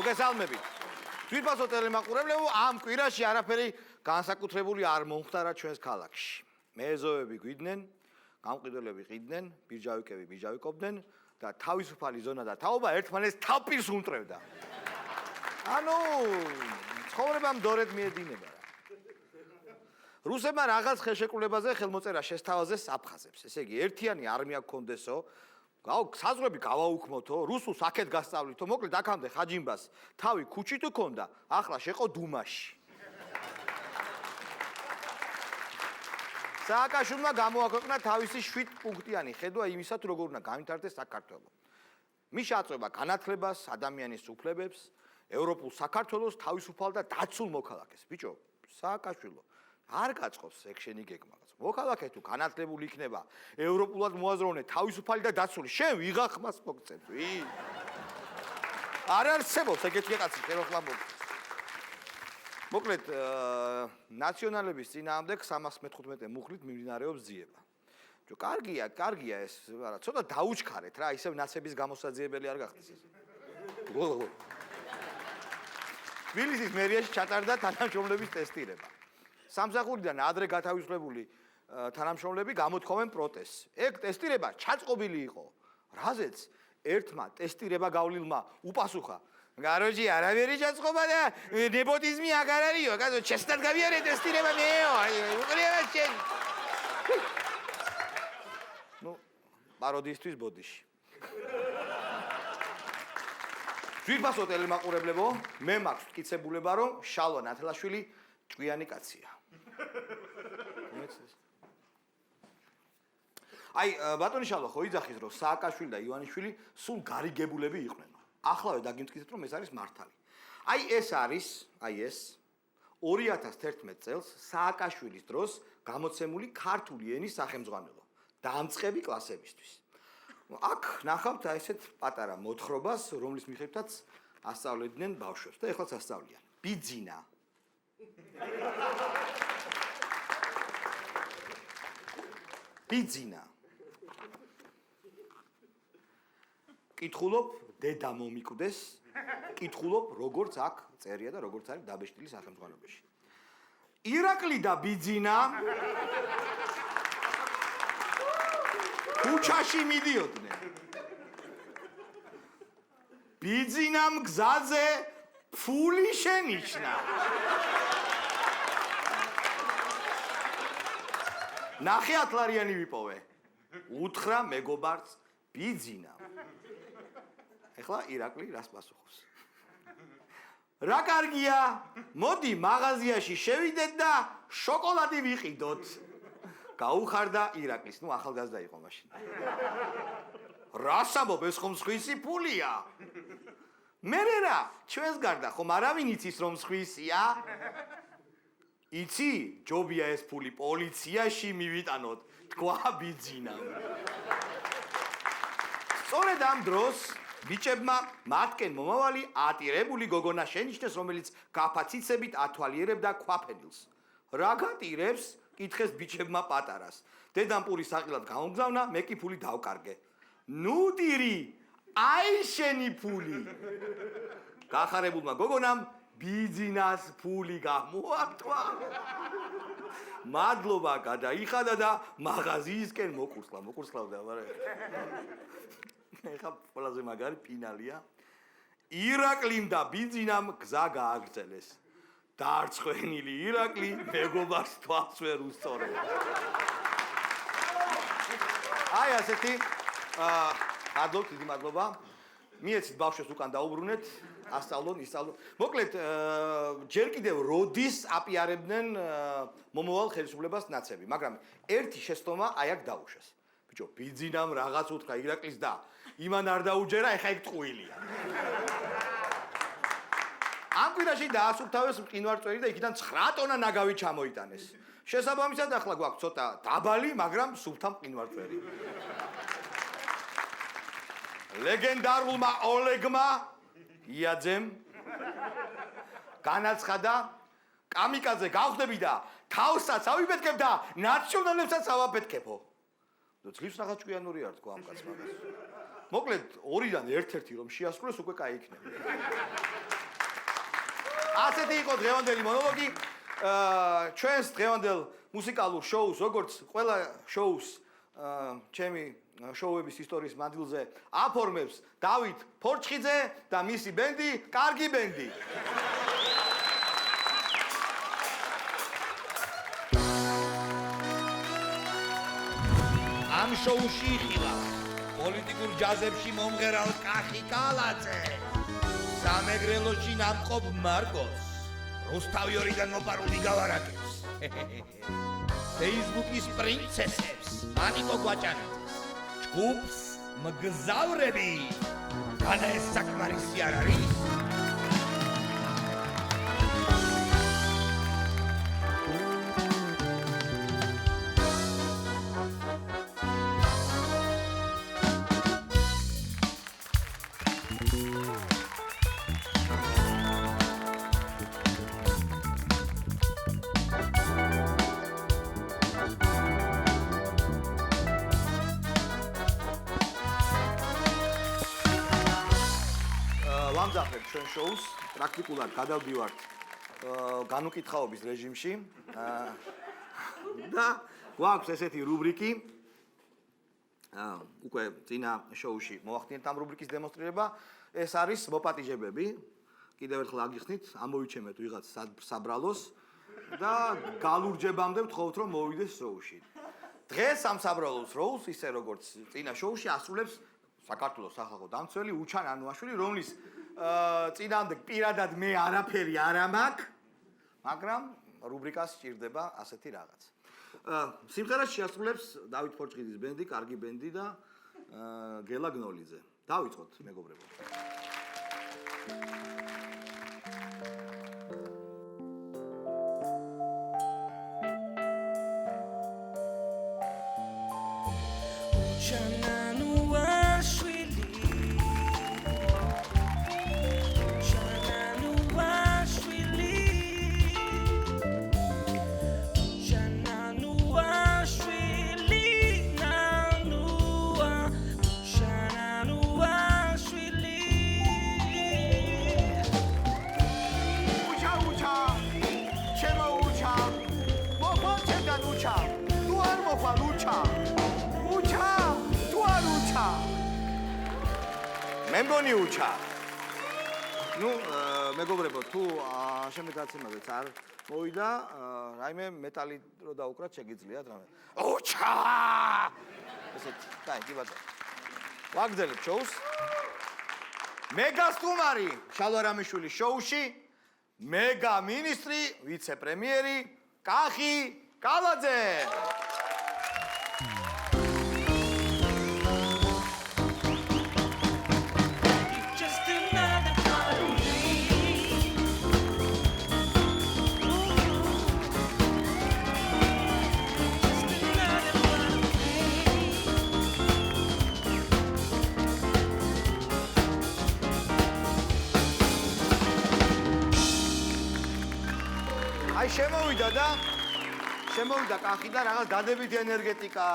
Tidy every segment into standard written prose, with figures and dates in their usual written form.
მოგესალმებით. თვითფასო ტელემაყურებლებო, ამ კვირაში არაფერი განსაკუთრებული არ მომხდარა ჩვენს ქალაქში. მეზოები გვიდნენ, გამყიდველები ყიდნენ, ბირჟავიკები ბირჟავიკობდნენ და თავისუფალი ზონა და თაობა ერთმანეთს თავპირს უმტრევდა. ანუ ცხოვრება მდორედ მიედინება რა. რუსებმა რაღაც ხელშეკრულებაზე ხელმოწერა შესთავაზეს აფხაზებს. ესე იგი, ერთიანი არმია გქონდესო, საზღვრები გავაუქმოთო, რუსულს აქეთ გასწავლითო, მოკლედ აქამდე ხაჯიმბას თავი ქუჩით უქონდა, ახლა შეყო დუმაში. სააკაშვილმა გამოაქვეყნა თავისი 7 პუნქტიანი ხედვა იმისა, თუ როგორ უნდა განვითარდეს საქართველო. მის შეაწყვეტა განათლებას, ადამიანის უფლებებს, ევროპულ საქართველოს თავისუფალ და დაცულ მოქალაქეს. ბიჭო, სააკაშვილო არ გაწყობს ეგ შენი გეგმაც. მოქალაქე თუ განათლებული იქნება, ევროპულად მოაზროვნე, თავისუფალი და დაცული, შენ ვიღა ხმას მოგწევს, ვი? არ არსებობს ეგეთი კაცი, შენ ხო ხმას მოგწევს. მოკლედ, ნაციონალების წინააღმდეგ 315 მუხლით მიმდინარეობს ძიება. ჯო, კარგია ეს, არა, ცოტა დაუჩქარეთ რა, ისევ ნაცების გამოსაძიებელი არ გახდეს ეს. თბილისის მერიაში ჩატარდა თანამშრომლების ტესტირება. სამსახურიდან ადრე გათავისუფლებული თანამშრომლები გამოთქვამენ პროტესტს. ეგ ტესტირება ჩაწყობილი იყო. რაზეც ერთმა ტესტირება გავლილმა უპასუხა: "გაროჯი, არავერი ჩაწყობა და ნეპოტიზმი აღარ არისო, კაცო, ჩესტად გავიარე ტესტირება მეო, უყრიება შენ." ნუ, პაროდიისთვის ბოდიში. თვითფასო ტელემაყურებლებო, მე მაქვს მტკიცებულება, რომ შალვა ნათელაშვილი ჭკვიანი კაცია. აი, ბატონი შალვა ხო იძახის, რომ სააკაშვილი და ივანიშვილი სულ გარიგებულები იყვნენ. ახლავე დაგიმტკიცეთ, რომ ეს არის მართალი. აი ეს არის, 2011 წელს სააკაშვილის დროს გამოცემული ქართული ენის სახელმძღვანელო დამწყები კლასებისთვის. აქ ნახავთ ესეთ პატარა მოთხრობას, რომლის მიხედვითაც ასწავლებდნენ ბავშვებს და ეხლაც ასწავლიან. ბიძინა. ბიძინა. კითხულობ, დედა მომიკვდეს, კითხულობ, როგორც აქ წერია და როგორც არის დაბეჭდილი სახელმძღვანელოში. ირაკლი და ბიძინა ქუჩაში მიდიოდნენ. ბიძინამ გზაზე ფული შენიშნა. ნახე ათლარიანი ვიპოვე. უთხრა მეგობარს ბიძინა. ეხლა ირაკლი რას პასუხობს? რა კარგია, მოდი მაღაზიაში შევიდეთ და შოკოლადი ვიყიდოთ. გაუხარდა ირაკლის, ნუ ახალგაზრდა იყო მაშინ. რას ამბობ, ეს ხომ სხვისი ფულია? მერე რა, ჩვენს გარდა ხომ არავინ იცის რომ სხვისია? იცი, ჯობია ეს ფული პოლიციაში მივიტანოთ, თქვა ბიძინა. სწორედ ამ დროს ბიჭებმა მათკენ მომავალი ატირებული გოგონა შენიშნეს, რომელიც გაფაციცებით ათვალიერებდა ქვაფენილს. რა გატირებს? კითხეს ბიჭებმა პატარას. დედამ პური საყილად გამოგზავნა, მე კი ფული დავკარგე. ნუ დირი, აი შენი ფული. გახარებულმა გოგონამ ბიძინას ფული გამოართვა. მადლობა გადაიხადა და მაღაზიისკენ მოკურსლავდა, მაგრამ ეხა ყველაზე მაგარი ფინალია. ირაკლიმ და ბიძინამ გზა გააგრძელეს. დაარწხვენილი ირაკლი მეგობარს თვალს ვერ უსწორებდა. აი ასეთი მადლობთ, დიდი მადლობა. მიეცით ბავშვებს უკან დაუბრუნეთ, ასწავლონ, ისწავლონ. მოკლედ, ჯერ კიდევ როდის აპიარებდნენ მომავალ ხელისუფლებას ნაცები, მაგრამ ერთი შეცდომა აი აქ დაუშვეს. ბიჭო, ბიძინამ რაღაც უთხრა ირაკლის და იმან არ დაუჯერა, ეხა ეგ ტყუილია. ამ კვირაში დაასუფთავეს მყინვარწვერი და იქიდან 9 ტონა ნაგავი ჩამოიტანეს. შესაბამისად ახლა გვაქვს ცოტა დაბალი, მაგრამ სუფთა მყინვარწვერი. ლეგენდარულმა ოლეგმა იაძემ განაცხადა, კამიკაძე გავხდები და თავსაც ავიფეთქებ და ნაციონალებსაც ავაფეთქებო. ძლივს რაღაც ჭკვიანური არ თქვა ამ კაცს მაგას. მოკლედ 2-დან 1-1 რომ შეასრულეს უკვე კაი იქნება. ასეთი იყო დღევანდელი მონოლოგი. ჩვენს დღევანდელ მუსიკალურ შოუს, როგორც ყველა შოუს, ჩემი შოუების ისტორიის მანძილზე აფორმებს დავით ფორჩხიძე და მისი ბენდი, კარგი ბენდი. ამ შოუში იხილავს პოლიტიკურ ჯაზებში მომღერალ კახი კალაძე, სამეგრელოში ნამყოფ მარკოს, რუსთავიორიდან მოპარული გალარაკებს, ფეისბუქის პრინცესებს, ანიკო გვაჭანაძეს, ჯგუფს მგზავრები, განა ეს საკმარისი არ არის? ვამძაფრებ ჩვენ შოუს, პრაქტიკულად გადავდივართ განუკითხაობის რეჟიმში და გვაქვს ესეთი რუბრიკი, უკვე წინა შოუში მოახდინეთ ამ რუბრიკის დემონსტრირება, ეს არის მოპატიჟებები, კიდევ ერთხელ აგიხსნით, ამოვიჩემეთ ვიღაც საბრალოს და გალურჯებამდე ვთხოვთ რომ მოვიდეს შოუში. დღეს ამ საბრალოს როლს, ისე როგორც წინა შოუში, ასრულებს საქართველოს სახალხო დამცველი უჩან ანუაშვილი, რომლის წინამდე პირადად მე არაფერი არ მაქვს, მაგრამ რუბრიკას სჭირდება ასეთი რაღაც. სიმღერას შეასრულებს დავით ფორჩხიძის ბენდი, კარგი ბენდი და გელა გნოლიძე. დავიწყოთ, მეგობრებო. მემგონი უჩა. ნუ მეგობრებო, თუ შემდეგაცემაზეც არ მოვიდა, რაიმე მეტალი რო დაუკრათ შეგიძლიათ რამე. უჩა! ესეთ, დაი, კი ბატონო. ვაგრძელებთ შოუს. მეგა სტუმარი შალვა რამიშვილის შოუში, მეგა მინისტრი, ვიცე-პრემიერი კახი კალაძე. აი შემოვიდა კახი და რაღაც დადებითი ენერგეტიკა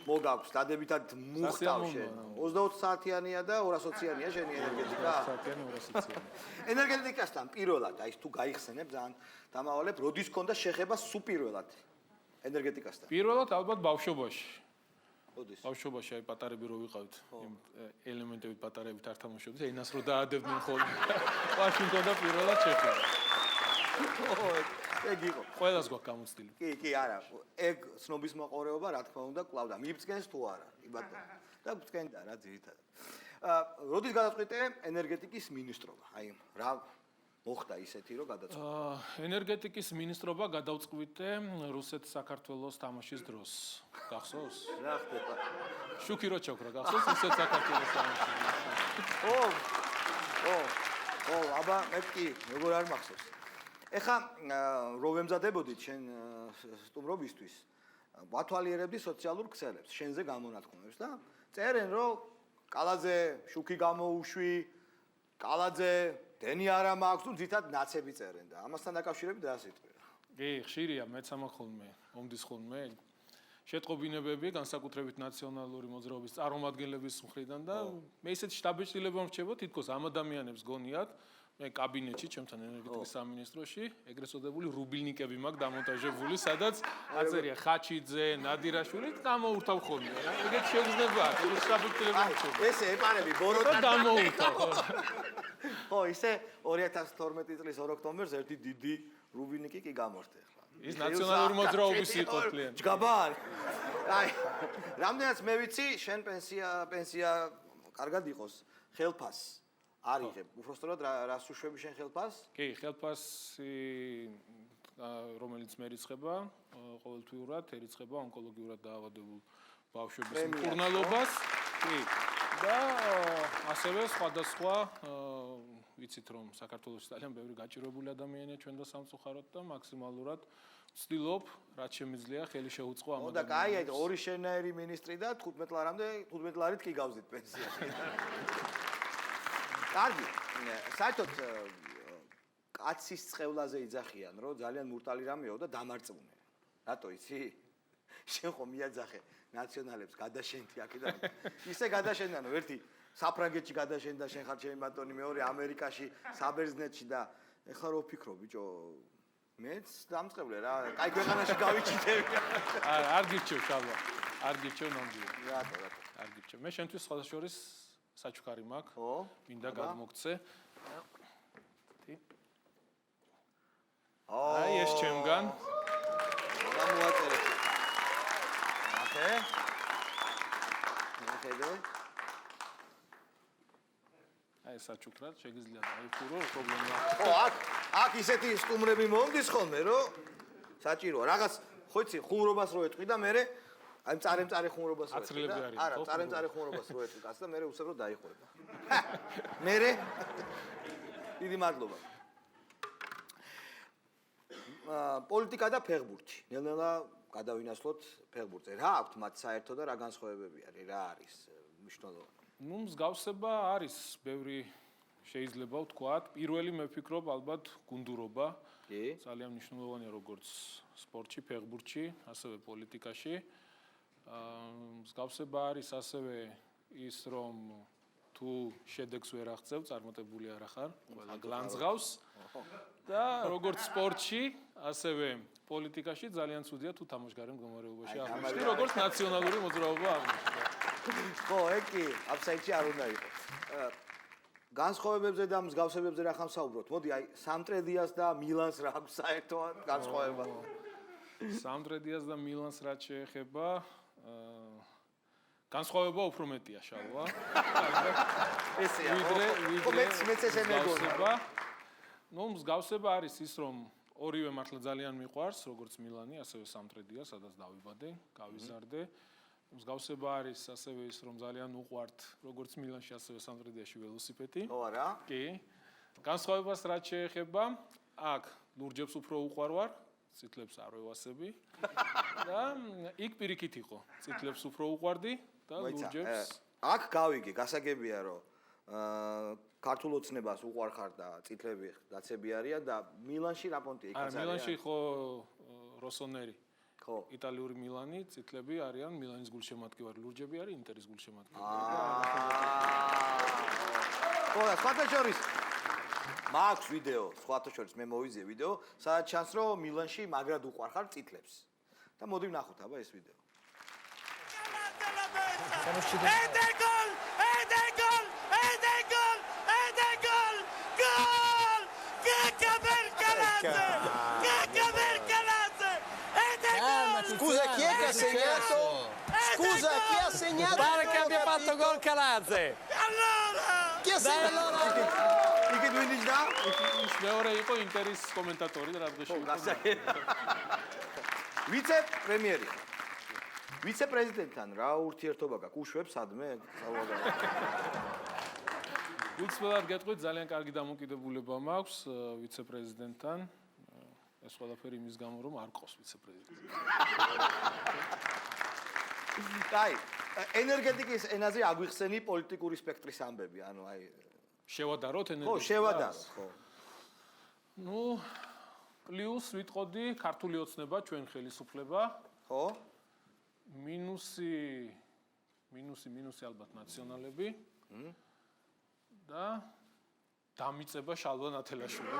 მოგაქვს, დადებითად მუხტავ შენ. 24 საათიანია და 220-იანია შენი ენერგეტიკა. 220-იანი 220-იანი. ენერგეტიკასთან პირველად, აი თუ გაიხსენებ ძალიან დამავალებ, როდის ქონდა შეხება სულ პირველად ენერგეტიკასთან? პირველად ალბათ ბავშვობაში. როდის? ბავშვობაში აი პატარები რო ვიყავით, იმ ელემენტებით პატარებით არ თამაშობდით, ენას რო დაადებდნენ ხოლმე. ვაში მქონდა პირველად შეხება. ეგ იყო. ყველას გვაქვს გამოცდილი. კი, არა. ეგ ცნობის მოყარეობა, რა თქმა უნდა, კლავდა. მიბწკენს თუ არა, კი ბატონო. და ბწკენდა რა ძირითადად. როდის გადაწყვიტე ენერგეტიკის მინისტრობა? აი, რა მოხდა ისეთი, რომ გადაწყვიტე? ენერგეტიკის მინისტრობა გადავწყვიტე რუსეთ-საქართველოს თამაშის დროს. გახსოვს? რა ხდება? შუქი რო ჩაქრა, გახსოვს რუსეთ-საქართველოს თამაში? აბა, მე კი, როგორ არ მახსოვს. ეხა რო ვემზადებოდით შენ სტუმრობისთვის, ვათვალიერებდი სოციალურ ქსელებს, შენზე გამონათქმულებს და წერენ რომ კალაძე შუქი გამოუშვი, კალაძე დენი არა მაქვს, თუ ძითად ნაცები წერენ და ამასთან დაკავშირებით რა სიტყვია? კი, ხშირია, მეც ამახოლმე, ომდის ხოლმე. შეტყობინებები განსაკუთრებით ნაციონალური მოძრაობის წარმომადგენლების მხრიდან და მე ისეთი შტაბ-ბეჭდილება მრჩებო თითქოს ამ ადამიანებს გონიათ მე კაბინეტში ჩემთან ენერგეტიკის სამინისტროში ეგრეთ წოდებული რუბილნიკები მაქვს დამონტაჟებული სადაც აწერია ხაჩიძე, ნადირაშვილი გამოურთავ ხოლმე რა ეგეთ შეგრძნება ეს შტაბ-ბეჭდილება მრჩებო ესე ეპარები ბოროტა გამოურთავ ხო ისე 2012 წლის ოქტომბერს ერთი დიდი რუბილნიკი კი გამორთე ახლა ის ნაციონალური მოძრაობის იყო კლიენტი. ჯგაბან. აი, რამდენიც მე ვიცი, შენ პენსია კარგად იყოს. ხელფასს არ იღებ. უბრალოდ რას უშვები შენ ხელფასს? კი, ხელფასი რომელიც მერიცხება ყოველთვიურად,ერიცხება ონკოლოგიურად დაავადებულ ბავშვების მკურნალობას. კი. და ასევე სხვადასხვა ვიცით რომ საქართველოს ძალიან ბევრი გაჭირვებული ადამიანია ჩვენ და სამწუხაროდ და მაქსიმალურად ვცდილობ რაც შემიძლია ხელი შეუწყო ამ ადამიანებს. და კაია, ორი შენაერი მინისტრი და 15 ლარამდე 15 ლარით კი გავზით პენსიაში. კარგი. საერთოდ კაცის წყევლაზე იძახიან, რომ ძალიან მურტალი რამეო და დამარწმუნე. რატო იცი? შენ ხომ მიაძახე ნაციონალებს გადაშენდი აქედან. ისე გადაშენდანო, ერთი საფრანგეთში გადაშენდა შენ ხარ ჩემი ბატონი, მეორე ამერიკაში, საბერძნეთში და ეხლა რო ვფიქრო, ბიჭო, მეც დამწყევლე რა, კაი ქვეყანაში გავიჩიტები. არ გირჩევ შალვა. არ გირჩევ ნამდვილად. რატო? არ გირჩევ. მე შენთვის სხვადასხვა საჩუქარი მაქვს. ხო? მინდა გადმოგცე. ო, აი ეს ჩემგან. რა მოაწერე? ნახე. ნახე. აი საჩუქრად შეგიძლია დაიფურო პრობლემა. ხო, აქ ისეთი სტუმრები მომდის ხოლმე, რომ საჭიროა. რაღაც ხო იცი, ხუმრობას რო ეტყვი და მე აი მწარე ხუმრობას რო ეტყვი და არა, მწარე ხუმრობას რო ეტყვი კაცს და მე უსებრო დაიხურება. მე დიდი მადლობა. პოლიტიკა და ფეხბურთი. ნელ-ნელა გადავინაცვლოთ ფეხბურთზე. რა აქვთ მათ საერთო და რა განსხვავებები არის? რა არის მნიშვნელოვანი? ნუ მსგავსება არის, ბევრი შეიძლება ვთქვათ. პირველი მე ვფიქრობ ალბათ გუნდურობა. კი. ძალიან მნიშვნელოვანია როგორც სპორტში, ფეხბურთში, ასევე პოლიტიკაში. მსგავსება არის ასევე ის, რომ თუ შედეგს ვერ აღწევ, წარმატებული არ ახარ, ყველა გლანძღავს. და როგორც სპორტში, ასევე პოლიტიკაში ძალიან ცუდია თუ თამაშგარე მდგომარეობაში აღმოჩნდი, როგორც ნაციონალური მოძრაობა აღმოჩნდა. ხო, ეგ კი, აფსაიდში არ უნდა იყოს. განსხვავებებზე და მსგავსებებზე რა ხამსაუბროთ? მოდი, აი, სამტრედიას და მილანს რა აქვს საერთოდ განსხვავება? სამტრედიას და მილანს რაც შეეხება, განსხვავება უფრო მეტია შალვა. ესეა. ვიდრე მეც ესე მეგონა. ნუ მსგავსება არის ის, რომ ორივე მართლა ძალიან მიყვარს, როგორც მილანი, ასევე სამტრედია, სადაც დავიბადე, გავიზარდე. მსგავსება არის ასევე ის, რომ ძალიან უყვართ, როგორც მილანში, ასევე სამტრედიაში ველოსიპედი. ხო არა? კი. განსხვავებას რაც შეეხება, აქ ლურჯებს უფრო უყვარვარ, წითლებს არ ვევასები. და იქ პირიქით იყო. წითლებს უფრო უყვარდი და ლურჯებს. აქ გავიგე, გასაგებია, რომ ქართულ ოცნებას უყვარხარ და წითლები დაცები არიან და მილანში რა პონტია იქაც არის? მილანში ხო როსონერი. ხო. იტალიური მილანი, წითლები არიან მილანის გულშემატკივარი, ლურჯები არის ინტერის გულშემატკივარი. ხო, სხვათა შორის მაქვს ვიდეო, სხვათა შორის მე მოვიზიე ვიდეო, სადაც ჩანს რომ მილანში მაგრად უყვარხარ წითლებს. და მოდი ვნახოთ აბა ეს ვიდეო. Scusa, chi è che ha segnato? Scusa, chi ha segnato? Pare che abbia fatto gol Calazze. Chi ha segnato? იქით ვინიჭდა? ის მეორე იყო ინტერის კომენტატორი და რა დღეში. ვიცე-პრემიერი. ვიცე-პრეზიდენტთან რა ურთიერთობა გაქვს? უშვებს სადმე? უცბად გეტყვით, ძალიან კარგი დამოკიდებულება მაქვს ვიცე-პრეზიდენტთან. ეს ყველაფერი იმის გამო, რომ არ ყავს ვიცე-პრეზიდენტი. კაი, ენერგეტიკის ენაზე აგვიხსენი პოლიტიკური სპექტრის ამბები, ანუ აი შევადაროთ ენერგეტიკას? ხო, შევადაროთ, ხო. ნუ პლუს ვიტყოდი ქართული ოცნება, ჩვენ ხელისუფლება. ხო? მინუსი ალბათ ნაციონალები და დამიწება შალვა ნათელაშვილი.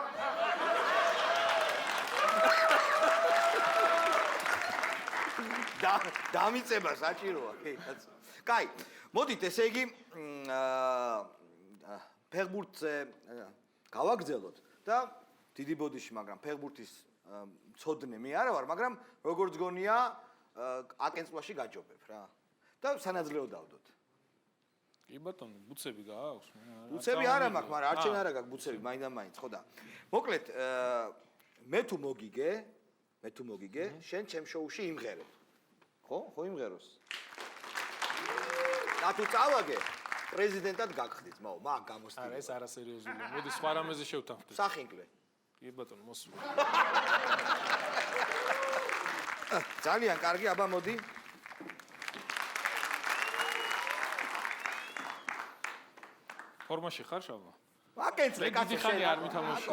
დამიწება საჭიროა, კი, კაცო. კაი, მოდით ესე იგი ფეხბურთზე გავაგრძელოთ და დიდი ბოდიში, მაგრამ ფეხბურთის მცოდნე მე არა ვარ, მაგრამ როგორც გონია აკენწლაში გაჯობებ რა. და სანაძლეო დავდოთ. კი ბატონო, ბუცები გააქვს? ბუცები არა მაქვს, მაგრამ არჩენა არა გაქვს ბუცები, მაინდა-მაინც, ხო და. მოკლედ, მე თუ მოგიგე, შენ ჩემ შოუში იმღერებ. ხო? ხო იმღეროს. და თუ წავაგე, პრეზიდენტად გაგხდით, მაგ გამოსტილი. არა, ეს არასერიოზულია. მოდი სხვა რამეზე შევთანხმდეთ. სახინკლე. კი ბატონო, მოსვლა. ძალიან კარგი, აბა მოდი. ფორმაში ხარ შალვა? აკენწლე, კაცო, ხალი არ ვითამაშია.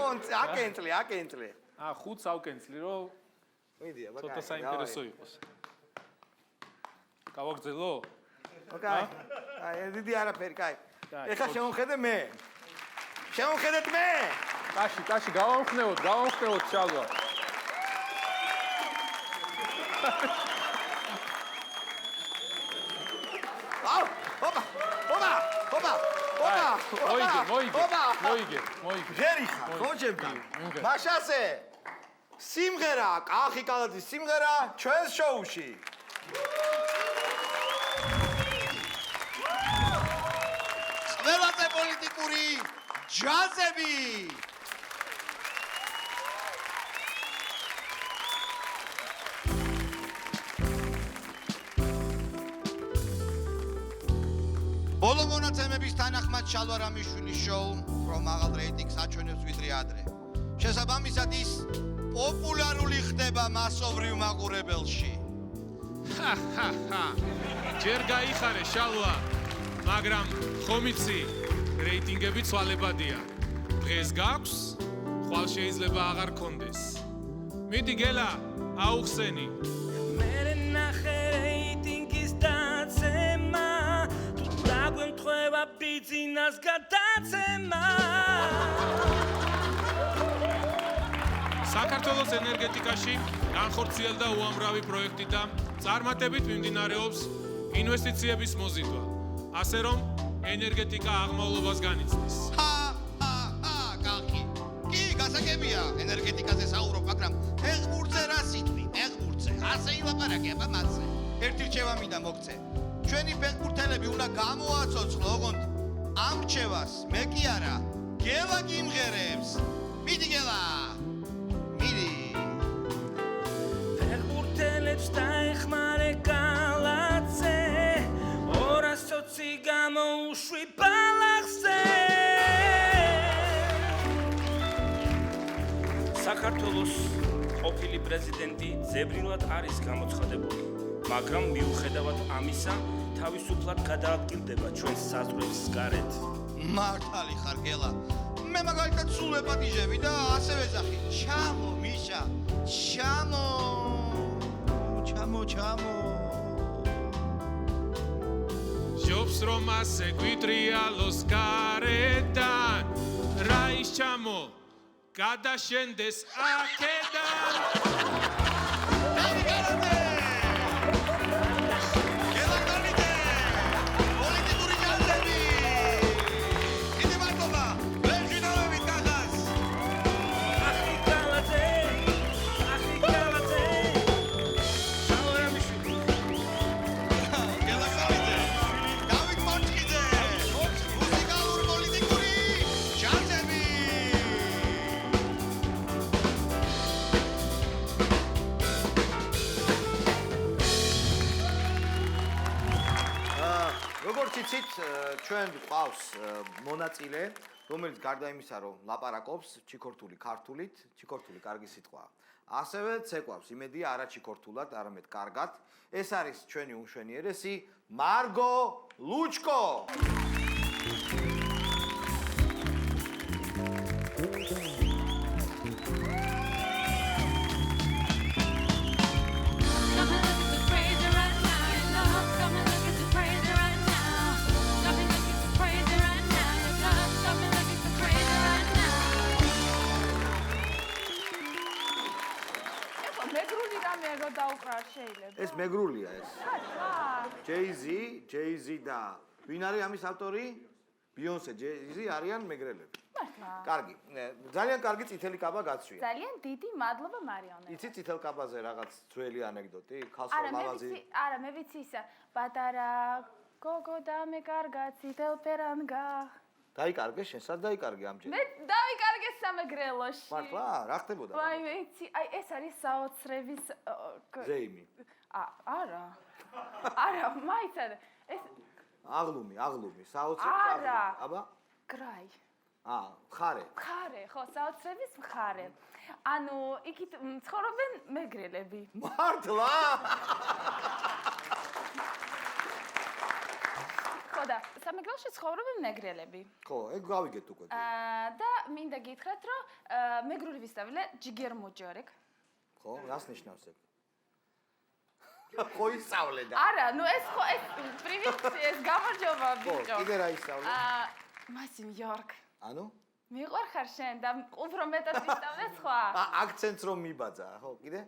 აკენწლე. ხუთს ავკენწლი, რომ მიდი, აბა. ცოტა საინტერესო იყოს. გავაგრძელო? ოკეი. აი, დიდი არაფერი, კაი. ეხლა შემოხედე მე. შემოხედეთ მე. ტაში, გავამხნევოთ შალვა. აუ, ოპა. მოიგე. ღერი ხარ, ხო ჩემთან? მაშასე. სიმღერა, კახი კალათის სიმღერა ჩვენს შოუში. ყველაზე პოლიტიკური ჯაზები. ბოლო მონაცემების თანახმად შალვა რამიშვილის შოუ უფრო მაღალ რეიტინგს აჩვენებს ვიდრე ადრე. შესაბამისად ის პოპულარული ხდება მასოვრივ მაყურებელში. ჯერ გაიხარე შალვა, მაგრამ ხომ იცი, რეიტინგები ცვალებადია. დღეს გაქვს, ხვალ შეიძლება აღარ კონდეს. მიდი გელა, აუხსენი. მე ნახე რეიტინგის დაცემა, თუ დაგვემთხვევა ბიზნეს გადაცემა. საქართველოს ენერგეტიკაში განხორციელდა უამრავი პროექტი და წარმატებით მიმდინარეობს ინვესტიციების მოზიდვა. ასე რომ ენერგეტიკა აღმავლობას განიცდის. კახი. კი, გასაგებია, ენერგეტიკაზე საუბრობ, მაგრამ ფეხბურთზე რა სიტყვი? ფეხბურთზე. ასე ილაპარაკე, აბა მასზე. ერთი რჩევა მინდა მოგცე. ჩვენი ფეხბურთელები უნდა გამოაცოცხლო, ოღონდ ამ რჩევას მე კი არა, გელა გიმღერებს. მიდი გელა. მიდი. ფეხბურთელებს დაეხმარე კალათზე, 220 გამოუშვი ბალახზე. საქართველოს ყოფილი პრეზიდენტი ძებნილად არის გამოცხადებული, მაგრამ მიუხედავად ამისა, თავისუფლად გადაადგილდება ჩვენს საზღვრებს გარეთ. მართალი ხარ გელა. მე მაგალითად სულ ეპატიჟები და ასე ვეძახი. ჩამო, მიშა. ჩამო. ჯობს რომ ასე გვიტრიალოს გარედან, რა ის ჩამო, გადაშენდეს აქედან. როგორც იცით, ჩვენ გვყავს მონაწილე, რომელიც გარდა იმისა, რომ ლაპარაკობს ჩიქორთული ქართულით, ჩიქორთული კარგი სიტყვაა. ასევე ცეკვავს, იმედია არა ჩიქორთულად, არამედ კარგად. ეს არის ჩვენი უმშვენიერესი მარგო ლუჩკო. Jay-Z და ვინ არის ამის ავტორი? Beyoncé, Jay-Z არიან მეგრელები. კარგი. ძალიან კარგი წითელი კაბა გაცვია. ძალიან დიდი მადლობა მარიონეტ. იცი წითელ კაბაზე რაღაც ძველი ანეკდოტი? ხალხო ლავაზი. არა, მე ვიცი ისა. პატარა გოგო და მე კარგა წითელ პერანგა. დაიკარგე, შენ სად დაიკარგე ამჯერ? მე დავიკარგე სამეგრელოში. მართლა, რა ხდებოდა? ვაი, მე იცი, აი ეს არის საოცრების ზეიმი. არა. არა, მაიცად. ეს აღლუმი, საოცრების არა. აბა? გრაი. მხარე. მხარე, ხო, საოცრების მხარე. ანუ, იქით ცხოვრობენ მეგრელები. მართლა? ხო და სამეგრელოში ცხოვრობენ მეგრელები. ხო, ეგ გავიგეთ უკვე. და მინდა გითხრათ, რომ მეგრული ვისწავლე ჯიგერ მოჯორეკ. ხო, რას ნიშნავს ეგ? ხო ისწავლე და. არა, ნუ ეს ხო ეს პრივილეგია, ეს გამარჯობა ხო, ბიჭო. კიდე რა ისწავლე? მასიმ იორკ. ანუ? მიყვარხარ შენ და უფრო მეტად ვისწავლე სხვა. აქცენტს რომ მიბაძა, ხო, კიდე?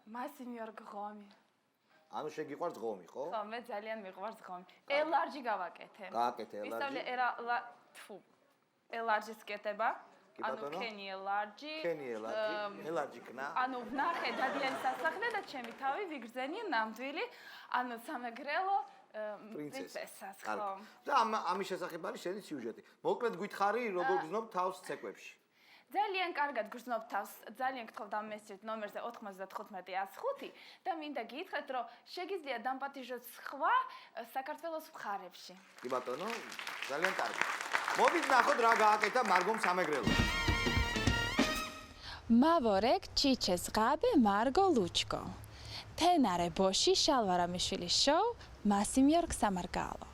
მასიმ იორკ ღომი. ანუ შეგიყვარს ღომი, ხო? ხო, მე ძალიან მიყვარს ღომი. ელარჯი გავაკეთე. გააკეთე ელარჯი. ვისწავლე ელარჯის კეთება. ანუ კენი ელარჯი. ელარჯი კნა. ანუ ვნახე დადიანის სასახლე და ჩემი თავი ვიგრძენია ნამდვილი, ანუ სამეგრელო პრინცესას, ხო. და ამის შესახებ არის შენი სიუჟეტი. მოკლედ გითხარი, როგორ გზნობ თავს ცეკვებში. ძალიან კარგად გრძნობ თავს, ძალიან გთხოვთ ამ მესეჯს ნომერზე 95-105 და მინდა გითხრათ, რომ შეგიძლია დამპატიჟოთ სხვა საქართველოს მხარებში. კი ბატონო, ძალიან კარგი. მოდით ნახოთ რა გააკეთა მარგომ სამეგრელო. მავრეკ ჩიჩეს ღაბე მარგო ლუჩკო. თენარე ბოში შალვარამიშვილის შოუ მასიმ იორკ სამარგალო.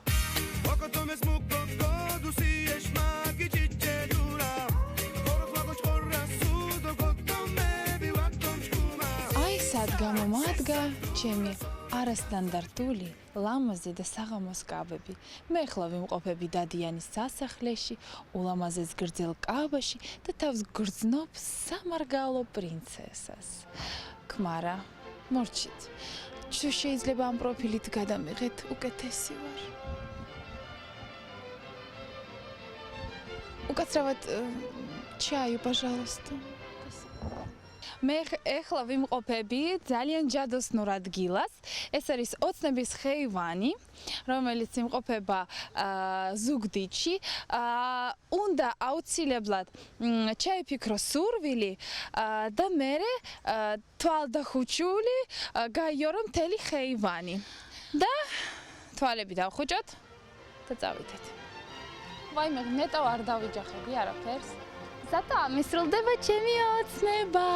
აი სად გამომადგა ჩემი არასტანდარტული ლამაზი და საღამოს კაბები. მე ხლა ვიმყოფები დადიანის სასახლეში, ულამაზეს გრძელ კაბაში და თავს გრძნობ სამარგალო პრინცესას. ქმარა, მორჩით. თუ შეიძლება ამ პროფილით გადამიღეთ, უკეთესი ვარ. უკაცრავად ჩაი, пожалуйста. მე ეხლა ვიმყოფები ძალიან ჯადოსნურ ადგილას. ეს არის ოცნების ხეივანი, რომელიც იმყოფება ზუგდიდში. უნდა აუცილებლად ჩაიფიქრო სურვილი და მერე თვალდახუჩული გაიორო მთელი ხეივანი. და თვალები დავხუჭოთ და წავიდეთ. ვაიმე, ნეტო არ დავიჯახები არაფერს. ზატო ამისრულდება ჩემი ოცნება.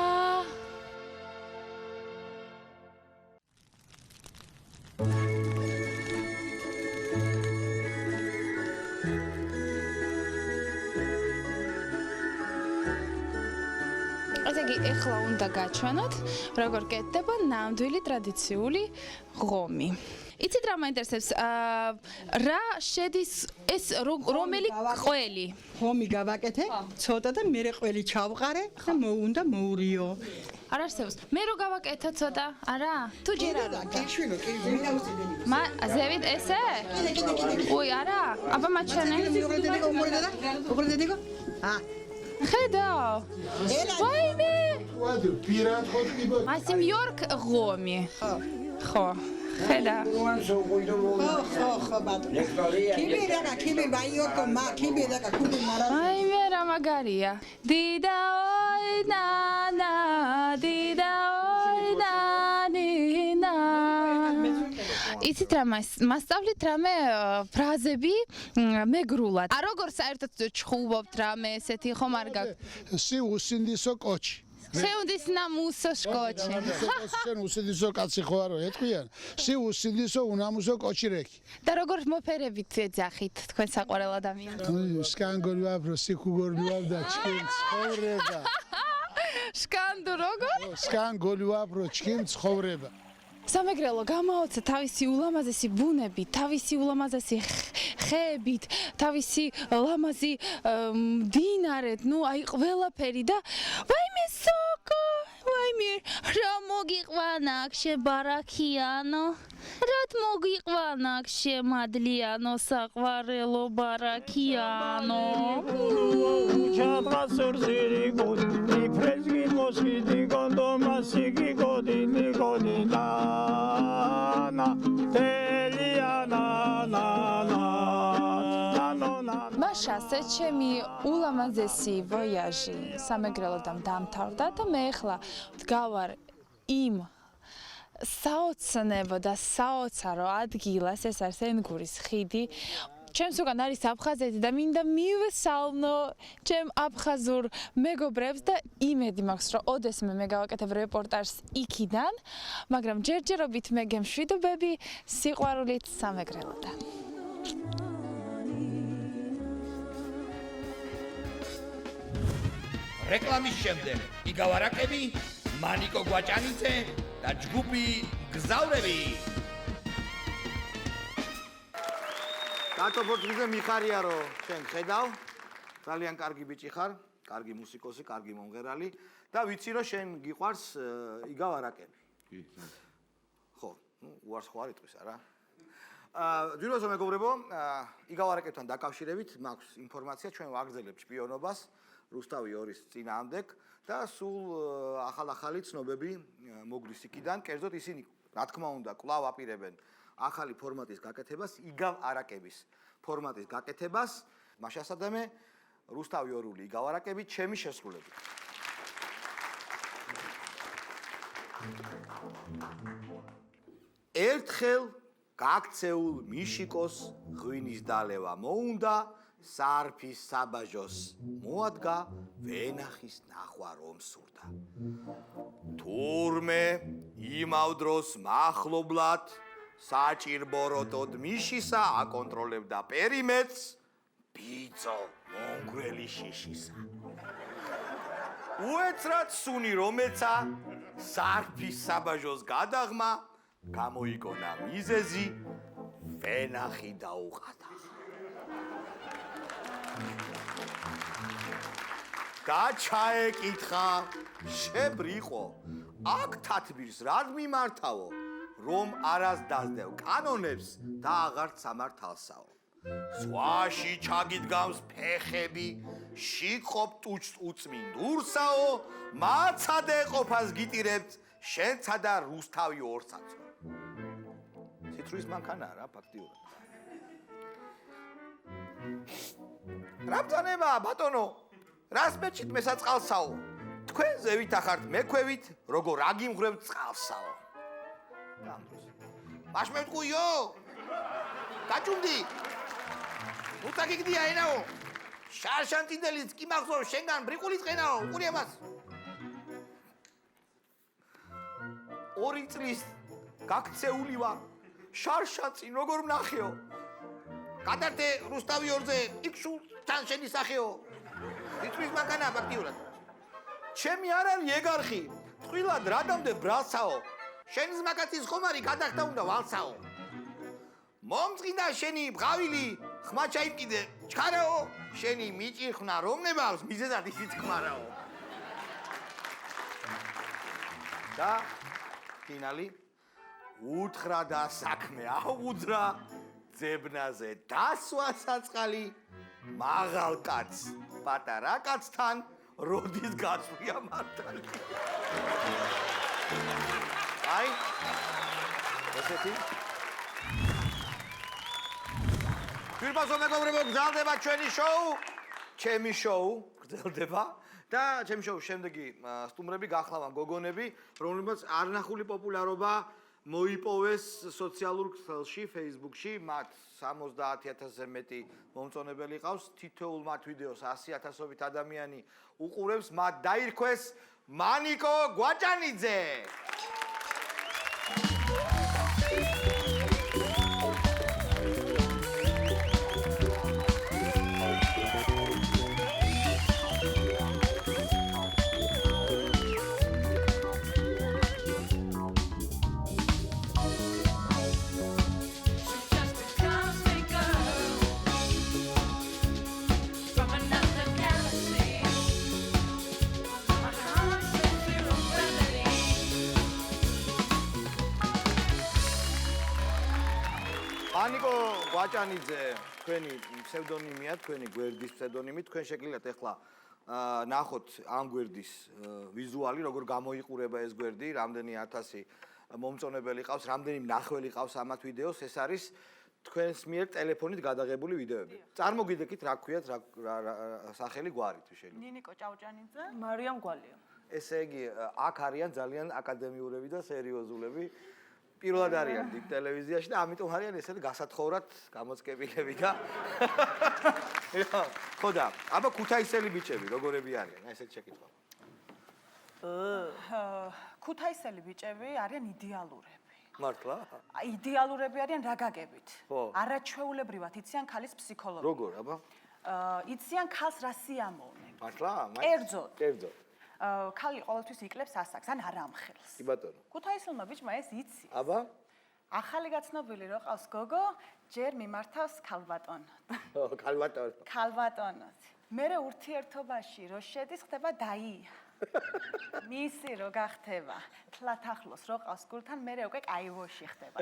ესე იგი, ეხლა უნდა გაჩვენოთ, როგორ კეთდება ნამდვილი ტრადიციული ღომი. იცით რა მაინტერესებს? რა შედის ეს რომელი ყველი? ღომი გავაკეთე, ცოტა და მე ყველი ჩავყარე და მოუნდა მოურიო. არ არსებობს. მე რო გავაკეთე ცოტა, არა? თუ ჯერ არა. კიშვინო, კი, მინაუსიდენი. ზევით ესე? კიდე. უი, არა? აბა მაჩვენე. უყურდედიკო? ხედავ. ვაიმე. ვადი, პირად ხოთიბო. მასიმ იორკ ღომი. ხო. ხედა. ხო, ბატონო. კიბი ვაიორკო, კიბი და კუბი მარა. აი მე რა მაგარია. დიდა ой ნანა, დიდა ой ნანინა. იცით რა მასწავლით რამე ფრაზები მეგრულად. როგორ საერთოდ ჩხუბობთ რამე ესეთი ხომ არ გაქვს? სი უსინდისო კოჩი. შეუნდის ნამუსო შკოჩი. შენ უსინდისო კაცი ხო არო ეთქვიან? სი უსინდისო უნამუსო კოჩი რეკი. და როგორ მოფერებით ეძახით თქვენ საყვარელ ადამიანს? სკანგორი ვაფრო სიკუგორი ვაფდა ჩქიმ ცხოვრება. შკანდუ როგორ? სკანგორი ვაფრო ჩქიმ ცხოვრება. სამეგრელო გამაოცა თავისი ულამაზესი ბუნებით, თავისი ულამაზესი ხეებით, თავისი ლამაზი მდინარეთ, ნუ აი ყველაფერი და ვაიმე სოკო, ვაი ჩემი რა მოგიყვანაქშე ბარაქიანო რათ მოგიყვანაქშე მადლიანო საყვარელო ბარაქიანო ჩატრასურზირი გოდი ფრესგი მოსიდი გონდომასიგი გოდი ნიკოდინანა თელიანა მაშასე ჩემი ულამაზესი ვოიაჟი სამეგრელოდან დამთავრდა და მე ახლა ვდგავარ იმ საოცნებო და საოცარო ადგილას, ეს არის ენგურის ხიდი. ჩემს უკან არის აფხაზეთი და მინდა მივესალმო ჩემ აფხაზურ მეგობრებს და იმედი მაქვს, რომ ოდესმე მე გავაკეთებ რეპორტაჟს იქიდან, მაგრამ ჯერჯერობით მე გემშვიდობები სიყვარულით სამეგრელოდან. რეკლამის შემდეგ იგავარაკები, მანიკო გვაჭანიძე და ჯგუფი გზავრები. კატო პორტუგალზე მიხარია რომ შენ ხედავ, ძალიან კარგი ბიჭი ხარ, კარგი მუსიკოსი, კარგი მომღერალი და ვიცი რომ შენ გიყვარს იგავარაკები. კი. ხო, უარს ხო არ იტყვის არა? ძვიროსო მეგობრებო, იგავარაკებთან დაკავშირებით მაქვს ინფორმაცია, ჩვენ ვაგრძელებთ შპიონობას რუსთავი 2-ის წინააღმდეგ და სულ ახალ-ახალი ცნობები მოგვდის იქიდან, კერძოდ ისინი, რა თქმა უნდა, კვლავ აპირებენ ახალი ფორმატის გაკეთებას, იგავარაკების ფორმატის გაკეთებას, მაშასადამე რუსთავი 2-ული იგავარაკები ჩემი შესრულებით. ერთხელ გაქცეულ მიშიკოს ღვინის დალევა მოუნდა სარფის საბაჟოს მოადგა ვენახის ნახვა რომ სურდა. თურმე იმავ დროს მახლობლად საჭირბოროტოდ მიშისა აკონტროლებდა პერიმეტრს ბიძო მონგრელი შიშისა. უეცრად სუნი რომელცა სარფის საბაჟოს გადაღმა გამოიგონა მიზეზი ვენახი დაუყადა. და ჩაეკითხა შებრიყო აქ თათბირს რად მიმართავო რომ არას დაძდევ კანონებს და აღარ სამართალსაო ზღვაში ჩაგიდგამს ფეხები შიგყოფ ტუჩს უწმინდურსაო მაცადე ყოფას გიტირებთ შენცა და რუსთავი ორსაცო ციტრის მანქანაა რა ფაქტიურად რა ბრძანება ბატონო რას მეჭით მესაწყალსაო თქვენზე ვითახართ მექვევით როგორ აგიმღრებთ წყალსაო მაშ მეთქუიო გაჭუნდი უთა გიგდია ენაო შარშანტინდელის კი მახსოვს შენგან ბრიყულის ყენაო უყური ამას 2 წლის გაქცეული ვარ შარშანწინ როგორ ვნახეო გადართე რუსთავი 2-ზე იქ თან შენი სახეო იტყვის მანქანა ფაქტიურად ჩემი არ არის ეგარხი ტყილად რადამდე ბრალსაო შენი ზმაკაცის ხომარი გადახდა უნდა ვალსაო მომწყიდა შენი ბღავილი ხმა ჩაიმკიდე ჩქარაო შენი მიჭიხნა რომ ნებავს მიზეზად ისიც ხმარაო და ფინალი უთხრა და საქმე აღუძრა ძებნაზე დასვა საწყალი მაღალ კაცს პატარა კაცთან როდის გაწვია მართალი აი ესეთი ფირბაზო მეგობრებო გრძელდება ჩვენი შოუ ჩემი შოუ გრძელდება და ჩემი შოუს შემდეგი სტუმრები გახლავან გოგონები რომლებიც არნახული პოპულარობა მოიპოვეს სოციალურ ქსელში, Facebook-ში, მათ 70000-ზე მეტი მომწონებელი ყავს, თითოეულ მათ ვიდეოს 100,000-ობით ადამიანი უყურებს, მათ დაირქვეს მანიკო გვაჭანიძე. From another galaxy, my heart sends you a remedy. ანიკო გვაჭანიძე, თქვენი ფსევდონიმია, თქვენი გვერდის ფსევდონიმი, თქვენ შეგიძლიათ ახლა ნახოთ ამ გვერდის ვიზუალი, როგორ გამოიყურება ეს გვერდი, რამდენი 1000 მომწონებელი ყავს, რამდენი მნახველი ყავს ამათ ვიდეოს, ეს არის თქვენს მიერ ტელეფონით გადაღებული ვიდეოები. წარმოგიდგენთ რა ქვიათ, რა სახელი გვარით შეიძლება. ნინიკო ჭავჭანიძე, მარიამ გვალია. ესე იგი, აქ არიან ძალიან აკადემიურები და სერიოზულები. პირველად არიან დიდ ტელევიზიაში და ამიტომ არიან ესეთი გასათხოვრად გამოწყებილები და ხო და აბა ქუთაისელი ბიჭები როგორები არიან? ესეთ შეკითხვა. ქუთაისელი ბიჭები არიან იდეალურები. მართლა? იდეალურები არიან რა გაგებით? არაჩვეულებრივად იციან ქალის ფსიქოლოგია. როგორ, აბა? იციან ქალს რა სიამოვნებთ. მართლა? კერძოდ. კერძოდ. ქალი ყოველთვის იკლებს ასაკს, ან არამხელს. კი ბატონო. ქუთაისელმა ბიჭმა ეს იცი. აბა? ახალი გაცნობილი რო ყავს გოგო, ჯერ მიმართავს ქალბატონოდ. ქალბატონოდ. ქალბატონოდ. მერე ურთიერთობაში რო შედის, ხდება დაია. მისი რო გახდება, თლათ ახლოს რო ყავს გულთან, მერე უკვე კაივოში ხდება.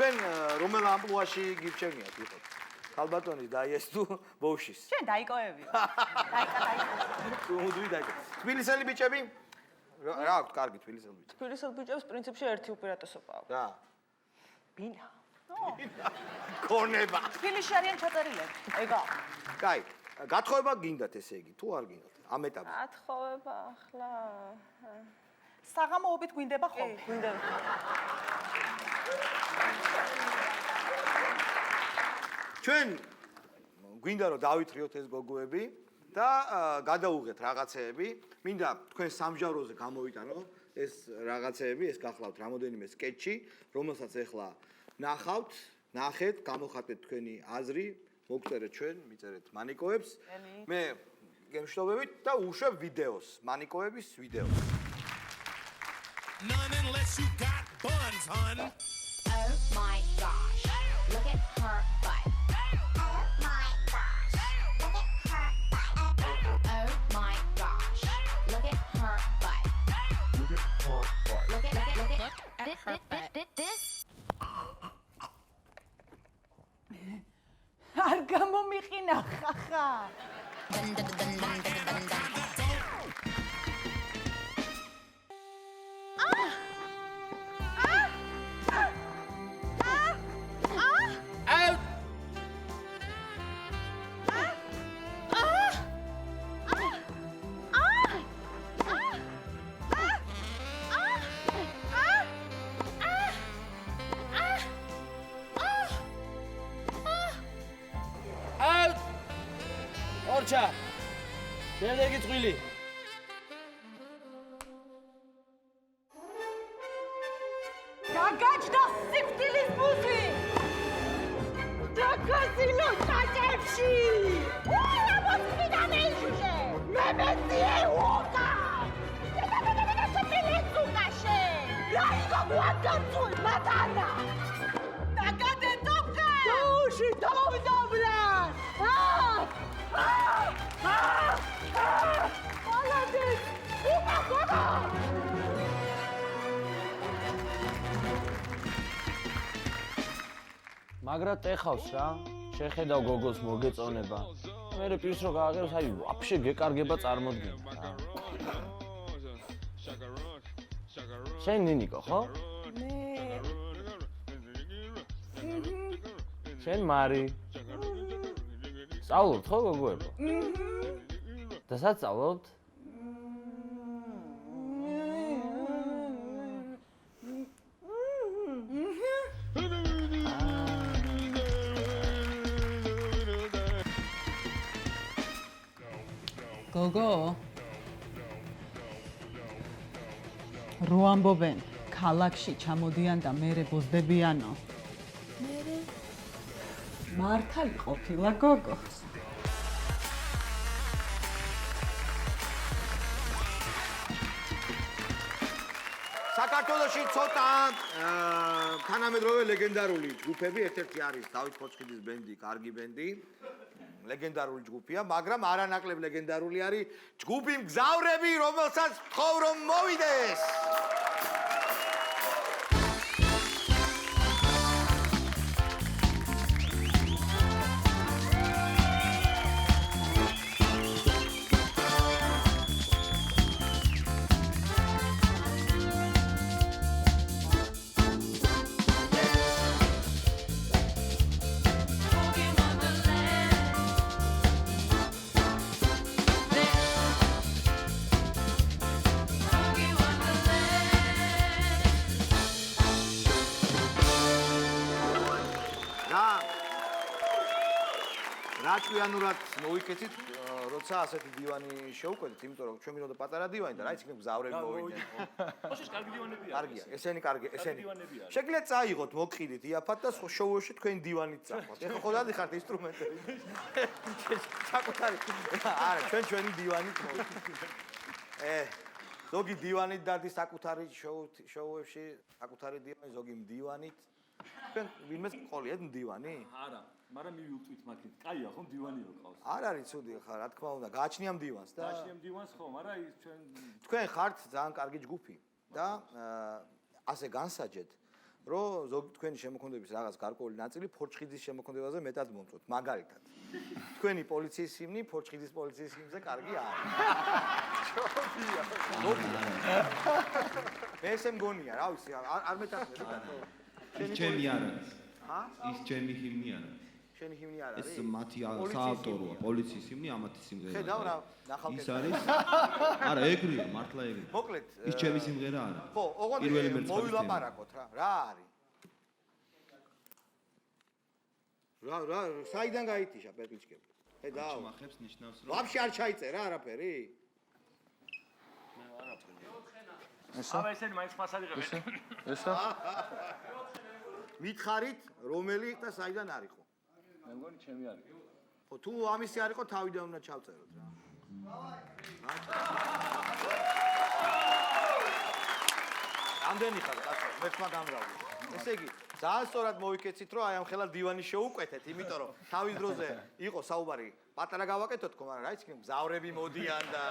თქვენ რომელ ამპლუაში გირჩევნიათ ვიყოთ? ქალბატონის დაიეს თუ ბოშის? შენ დაიკოები. დაიკო. თბილისელი ბიჭები? რა აქვს კარგი თბილისელი ბიჭები? თბილისელ ბიჭებს პრინციპში ერთი უპირატესობა აქვს. რა? ბინა. ქონება. თბილისში არიან ჩაწერილები. ეგა. კაი, გათხოვება გინდათ ესე იგი, თუ არ გინდათ? ამ ეტაპზე. გათხოვება ახლა საღამოობით გვინდება ხოლმე. გვინდება. ჩვენ გვინდა რომ დავითრიოთ ეს გოგოები და გადაუღეთ რაღაცეები. მინდა თქვენ სამჟაროზე გამოვიტანო ეს რაღაცეები, ეს გახლავთ რამოდენიმე სკეჩი, რომელსაც ახლა ნახავთ, ნახეთ, გამოხატეთ თქვენი აზრი, მოგწერეთ ჩვენ, მიწერეთ მანიკოებს. მე გემშვიდობებით და უშვებ ვიდეოს, მანიკოების ვიდეოს. None unless you got buns, hun. Oh my gosh. Look at her butt. Oh my gosh. Look at her butt. Oh my gosh. Look at her butt. Look at her butt. Look at her butt. This. არ გამომიყინა ხახა. ორჩა. შემდეგი წვილი. გაგაჩდა სიფტილის ბუზი. დაკაზინო წაჭებში. უა მოსკიდა მეშუშე. მე მეციე უოკა. და სიფტილის ზუკაშე. რაიგო გვაგაცულ მატანა. დაკადე ტოკა. დუში დავდაბლა. Молодец! Ура! მაგრა ტეხავს რა. შეხედავ გოგოს მოგეწონება. მე პირს რო გააღებს, აი, ვაფშე გეკარგება წარმოდგენა რა. შენ ნინიკო, ხო? მე. შენ მარი. სწავლობთ ხო გოგოებო? და სად სწავლობთ? გოგო რო ამბობენ ქალაქში ჩამოდიან და მერე ბოზდებიანო მერე მართალი ყოფილა გოგო საქართველოში ცოტა თანამედროვე ლეგენდარული ჯგუფები, ერთ-ერთი არის დავით ფოცხიძის ბენდი, კარგი ბენდი, ლეგენდარული ჯგუფია, მაგრამ არანაკლებ ლეგენდარული არის ჯგუფი მგზავრები, რომელსაც ვთხოვ რომ მოვიდეს. რაჭვიანურად მოვიქეცით, როცა ასეთი დივანი შევუკვეთით, იმიტომ რომ ჩვენ მინდოდა პატარა დივანი და რაიც იქნება გზავრები მოვიდნენ. ოშიშ კარგი დივანებია. კარგია, ესენი კარგი, ესენი. შეგიძლიათ წაიღოთ, მოკყიდით იაფად და შოუში თქვენი დივანით წახვათ. ეხლა ხო დადიხართ ინსტრუმენტები. საკუთარი. არა, ჩვენი დივანით მოვიქით. ზოგი დივანით დადის საკუთარი შოუებში, საკუთარი დივანი, ზოგი მდივანით. თქვენ ვინმეს ყოლიათ მდივანი? არა, მაგრამ მივიუწვით მაგით. კაია, ხო მდივანიო ყავს. არ არის ცუდი ხა, რა თქმა უნდა, გააჩნია მდივანს და გააჩნია მდივანს ხო, მაგრამ ის ჩვენ თქვენ ხართ ძალიან კარგი ჯგუფი და ასე განსაჯეთ, რომ ზოგი თქვენი შემოქმედების რაღაც გარკვეული ნაწილი ფორჩხიძის შემოქმედებაზე მეტად მომწონთ, მაგალითად. თქვენი პოლიციის ჰიმნი ფორჩხიძის პოლიციის ჰიმნზე კარგი არის. მე ესე მგონია, რა ვიცი, არ მეტახმები. ის ჩემი არ არის. ის ჩემი ჰიმნი არ არის. შენი ჰიმნი არ არის? ეს მათი საავტოროა, პოლიციის ჰიმნი, ამათი სიმღერა. ხედავ რა, ნახავ ის არის. არა, ეგრეა, მართლა ეგრეა. მოკლედ, ის ჩემი სიმღერა არა. ხო, ოღონდ მოვილაპარაკოთ რა. რა არის? რა, საიდან გაიტიშა პეპიჩკები? ხედავ. მახებს ნიშნავს რომ ვაფშე არ ჩაიწერა არაფერი? აბა ესენი მაინც მასადიღებენ. ესა? მითხარით, რომელი და საიდან არისო? მე მგონი ჩემი არის. ხო, თუ ამისი არისო, თავიდან უნდა ჩავწეროთ რა. ამდენი ხარ, კაცო, მერტმა გამრავლე. ესე იგი, ძალიან სწორად მოვიქეცით, რომ აი ამ ხელა დივანი შევუკვეთეთ, იმიტომ რომ თავის დროზე იყო საუბარი, პატარა გავაკეთოთ თქო, მაგრამ რა იცი, გზავრები მოდიან და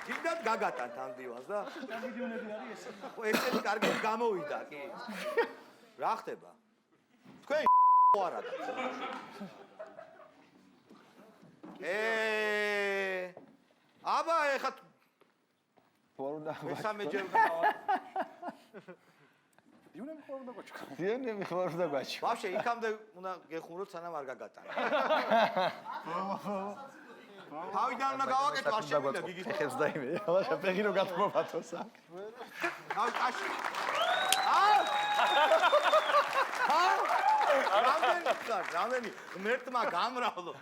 კიდევ გაგატანთ ამ დივანს და კარგი დივანები არის ეს. ხო, ესენი კარგი გამოვიდა, კი. რა ხდება? თქვენ არა და. აბა ეხა ფორუნდა მესამე ჯერ დიუნემ ფორუნდა გაჩქა. დიუნემ ფორუნდა გაჩქა. ვაფშე იქამდე უნდა გეხმუროთ სანამ არ გაგატანა. თავიდან უნდა გავაკეთო, არ შემიძლია გიგით. ეხებს დაიმე, ახლა შეფეხი რო გათმობათოს აქ. თავი კაში. რამდენი ღმერთმა გამრავლო.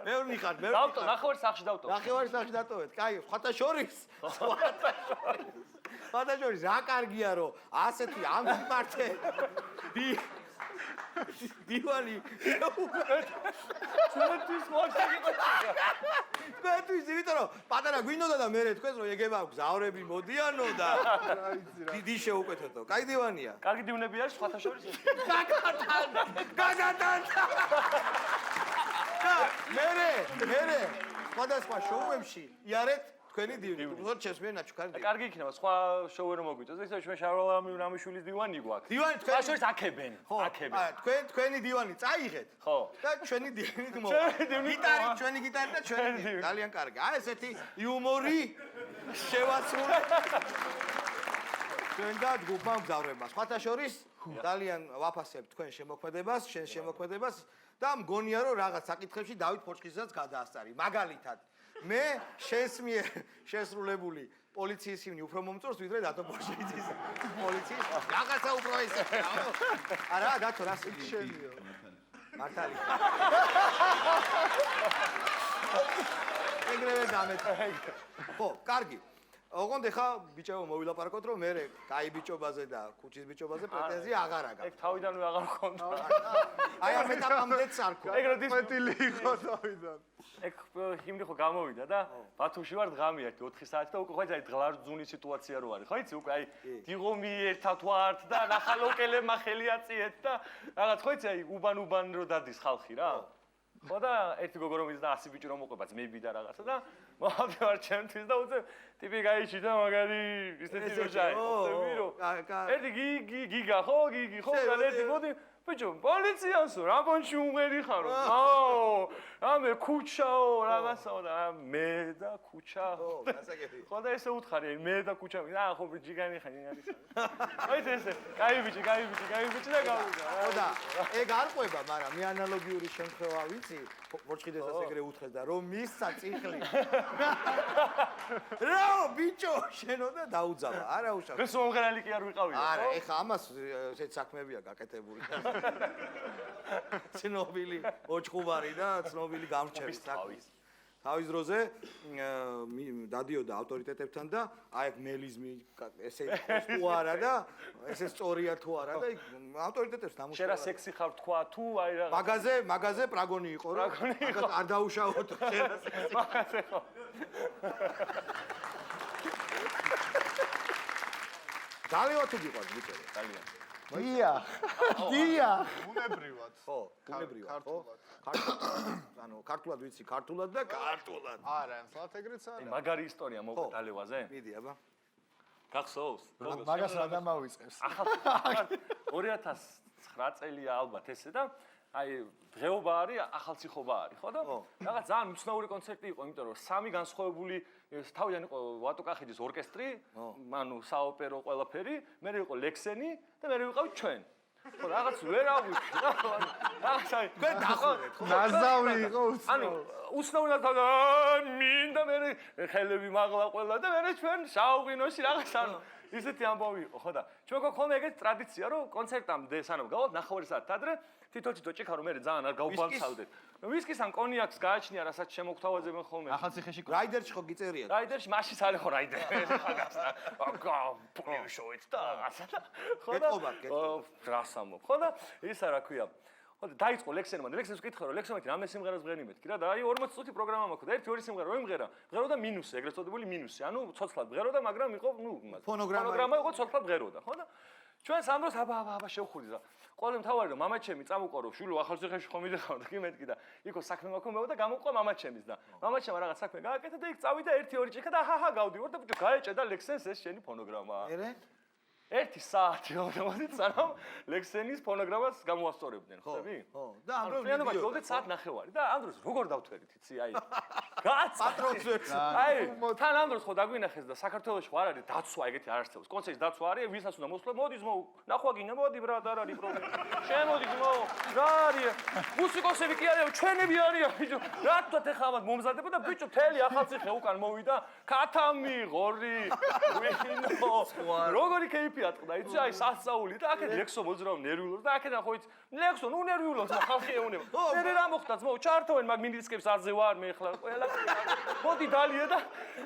ბევრი ხარ, ბევრი. დავტო, ნახევარი სახში დავტო. ნახევარი სახში დატოვეთ. კაი, სხვათა შორის. სხვათა შორის რა კარგია რომ ასეთი ამ სიმართე დივანი ჩვენთვის მოხდა. თქვენთვის იმიტომ რომ პატარა გვინდოდა და მე თქვენს რომ ეგება გზავრები მოდიანო და დიდი შეუკვეთეთო. კაი დივანია. კარგი დივნები არის სხვათა შორის. გაგატანდა. მე სხვადასხვა შოუებში იარეთ თქვენი დივანი. უბრალოდ ჩემს მიერ ნაჩუქარი დივანი. კარგი იქნება, სხვა შოუ ვერ მოგვიწევს. ისე ჩვენ შარვალ რამიშვილის დივანი გვაქვს. დივანი თქვენი შორის აქებენ. აქებენ. თქვენი დივანი წაიღეთ. ხო. და ჩვენი დივანი მოვა. გიტარი, ჩვენი გიტარი და ჩვენი დივანი. ძალიან კარგი. აი ესეთი იუმორი შევასრულე. ჩვენ და ჯგუფმა მგზავრებმა. სხვათა შორის ძალიან ვაფასებთ თქვენ შემოქმედებას, შენ შემოქმედებას და მგონია რომ რაღაც საკითხებში დავით ფორჩხიძესაც გადაასწარი. მაგალითად მე შენს მიერ შესრულებული პოლიციის ჰიმნი უფრო მომწონს ვიდრე დათო ბორშეიძის პოლიციის რაღაცა უფრო ისე არა დათო რა შენიო მართალი ეგრევე დამეწა ხო კარგი ოღონდ ეხა ბიჭებო მოვილაპარაკოთ რომ მე კაი ბიჭობაზე და ქუჩის ბიჭობაზე პრეტენზია აღარ აქვს ეგ თავიდანვე აღარ მქონდა აი ამ ეტაპამდეც არ ქო ეგ რა დისპეტილი იყო თავიდან ეგ ჰიმნი ხო გამოვიდა და ბათუმში ვარ დღამი 4 საათი და უკვე ხო აი დღლარძუნი სიტუაცია რო არის ხო იცი უკვე აი დიღომი ერთად ვართ და ნახალოკელებმა ხელი აწიეთ და რაღაც ხო იცი აი უბან რო დადის ხალხი რა ხო და ერთი გოგო რომ იზდა 100 ბიჭი რომ მოყვება ძმები და რაღაცა და მოვადი ვარ ჩემთვის და უცებ ტიპი გაიჩი და მაგარი ისეთი რო ჯაი ხსები რომ ერთი გიგა ხო გიგი ხო ერთი მოდი ბიჭო პოლიციასო რა ბონში უმერი ხარო აო ამე ქუჩაო რაღაცაო და მე და ქუჩა ხო ხო და ესე უთხარი მე და კუჩამი ხო ბიჭიგანი ხანი არის აი ესე კაი ბიჭი და გავიდა ხო და ეგ არ ყვება მაგრამ მე ანალოგიური შემთხვევა ვიცი მორჩხიდესაც ეგრე უთხრეს და რომ მისცა წიხლი რა ბიჭო შენო და დაუძავა არა უშავ ეს მომღერალი კი არ ვიყავია არა ეხა ამას ესეთ საქმეებია გაკეთებული ცნობილი ოჩხუბარი და ცნობილი გამრჩევი საქმის თავის დროზე დადიოდა ავტორიტეტებთან და აი მელიზმი ესე თუ არა და ესე სწორია თუ არა და ავტორიტეტებს დამუშავდა. შენ რა სექსი ხარ თქვა თუ აი რა მაგაზე პრაგონი იყო რა. არ დაუშავოთ შენ რა სექსი. მაგაზე ხო. ძალიან თუ გიყვარს ბიჭო ძალიან. დია. უნებრივად. ხო, უნებრივად. ანუ ქართულად ვიცი, ქართულად და ქართულად. არა, სლათ ეგრეც არა. მაგარი ისტორია მოყვე დალევაზე? მიდი, აბა. გახსოვს? მაგას რა დამავიწყებს? 2009 წელია ალბათ ესე და აი დღეობა არის, ახალციხობა არის, ხო და? რაღაც ძალიან უცნაური კონცერტი იყო, იმიტომ რომ სამი განსხვავებული თავიდან იყო ვატოკახიძის ორკესტრი, ანუ საოპერო ყველაფერი, მერე იყო ლექსენი და მერე ვიყავით ჩვენ. ხო რაღაც ვერ აღვიქი რა რაღაც აი თქვენ დახურეთ ხო ნაზავი იყო ანუ უცნაურად მინდა მე ხელები მაღლა ყველა და მე ჩვენ საუღინოში რაღაც ანუ ისეთი ამბავი იყო ხო და ჩვენ გქონდა ეგეთ ტრადიცია რომ კონცერტამდე სანამ გავალთ ნახევარი საათი ადრე თვითონ ჭიქა რომ მე ძალიან არ გავბალცავდეთ ვისკის ან კონიაკს გააჩნია რასაც შემოგთავაზებენ ხოლმე ახალციხეში რაიდერში ხო გიწერიათ რაიდერში მაშინ არის ხო რაიდერი აგა პული შოით და ხო და რას ამბობ ხო და ისა რა ქვია ხო და დაიწყო ლექსენმა ლექსენს ვკითხე რომ ლექსენმეთი რამე სიმღერას ვღენიმეთ კი რა და აი 40 წუთი პროგრამა მაქვს და ერთი ორი სიმღერა რომ იმღერა ვღერო და მინუსი ეგრეთ წოდებული მინუსი ანუ ცოცხლად ვღერო და მაგრამ იყო ნუ ფონოგრამა იყო ცოცხლად ვღეროდა ხო და ჩვენ სამ დროს აბა შევხურდი და ყოველ მთავარი რომ მამაჩემი წამოყო რომ შვილო ახალციხეში ხომ მიდიხარ და კი მეთქი და იქო საქმე მაქვს და გამოყვა მამაჩემის და მამაჩემ რაღაც საქმე გააკეთა და იქ წავიდა 1-2 ჭიქა და ჰაჰა გავდივარ და ბიჭო გაეჭედა ლექსენს ეს შენი ფონოგრამაა მერე 1 საათი მომდით სანამ ლექსენის ფონოგრამას გამოასწორებდნენ ხდები? ხო და ამ დროს მიდიოდა გოდეთ საათ ნახევარი და ამ დროს როგორ დავთვერით იცი აი პატრონს ვერც აი თან ამ დროს ხო დაგვინახეს და საქართველოში ვარ არის დაცვა ეგეთი არ არსებობს კონცერტის დაცვა არის ვისაც უნდა მოსვლა მოდი ძმო ნახვა გინდა მოდი ბრატ არ არის პრობლემა შემოდი ძმო რა არის მუსიკოსები კი არიან ჩვენები არიან ბიჭო რატო ეხლა მომზადება და ბიჭო თელი ახალციხე უკან მოვიდა ქათამი ღორი ვიხინო როგორი კეიფი ატყდა იცი აი სასწაული და აქეთ ლექსო მოძრავ ნერვიულობს და აქედან ხო იცი ლექსო ნუ ნერვიულობს ხალხი ეუნება მე რა მოხდა ძმო ჩართოვენ მაგ მინდისკებს არზე ვარ მე ხლა ყველა მოდი დალია და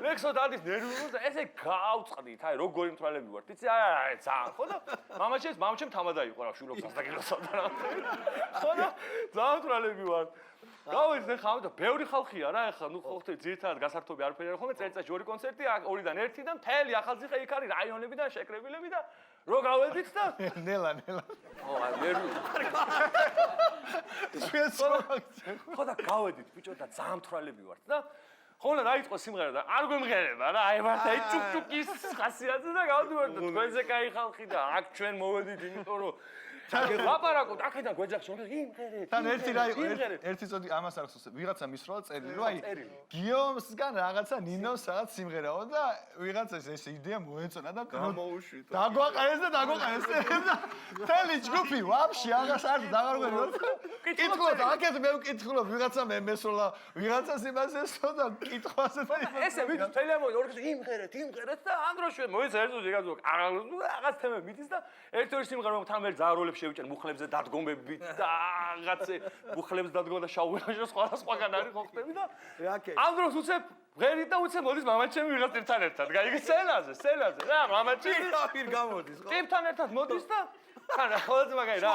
ლექსო დადის ნერვიულობს და ესე გავწყდით აი როგორი მთვალები ვართ იცი აი ძალიან ხო და მამაჩემ თამადა იყო რა შვილობს დასაგილოსავდა რა ხო და ძალიან მთვალები ვართ გავიძე ხავ და ბევრი ხალხია რა ეხლა ნუ ხო ხთე ძირთად გასართობი არაფერი არ ხომ წელიწადში ორი კონცერტი ორიდან ერთი და მთელი ახალციხე იქ არის რაიონებიდან შეკრებილები და რო გავედით და ნელა ო აი ნერვი ხო და გავედით ბიჭო და ძალიან მთვრალები ვართ და ხოლმე დაიწყო სიმღერა და არ გვემღერება რა აი ვართ აი ჭუკჭუკის ხასიათზე და გავდივართ და თქვენზე кай ხალხი და აქ ჩვენ მოვედით იმიტომ რომ ლაპარაკობ აქედან გვეძახში იმღერეთ თან ერთი რა იყო ერთი წოდი ამას არ ხსოვს ვიღაცა მისროლა წერილი რომ აი გიომსგან რაღაცა ნინოს რაღაც სიმღერაო და ვიღაცა ეს იდეა მოეწონა და გამოუშვით დაგვაყენეს და თელი ჯგუფი ვაფშე აღარ არ დაღარგვენო კითხულობ აქეთ მე ვკითხულობ ვიღაცა მე მესროლა ვიღაცას იმას ესო და კითხვაზე და ესე ვიცი თელი ამოვიდა ორკესტრი იმღერეთ და ანდროშვე მოეცა ერთ წუთი გაზო რაღაც თემები მიდის და ერთ-ორი სიმღერა რომ თან მე ზაროლებს შევიჭერ მუხლებზე დადგომებით და რაღაცე მუხლებს დადგომა და შაუღერაში სხვადასხვაგან არის ხო ხტები და ამ დროს უცებ ღერით და უცებ მოდის მამაჩემი ვიღაც ერთთან ერთად გაიგე სცენაზე რა მამაჩემი პირ გამოდის ხო ტიპთან ერთად მოდის და ხარა ხოლმე მაგარი რა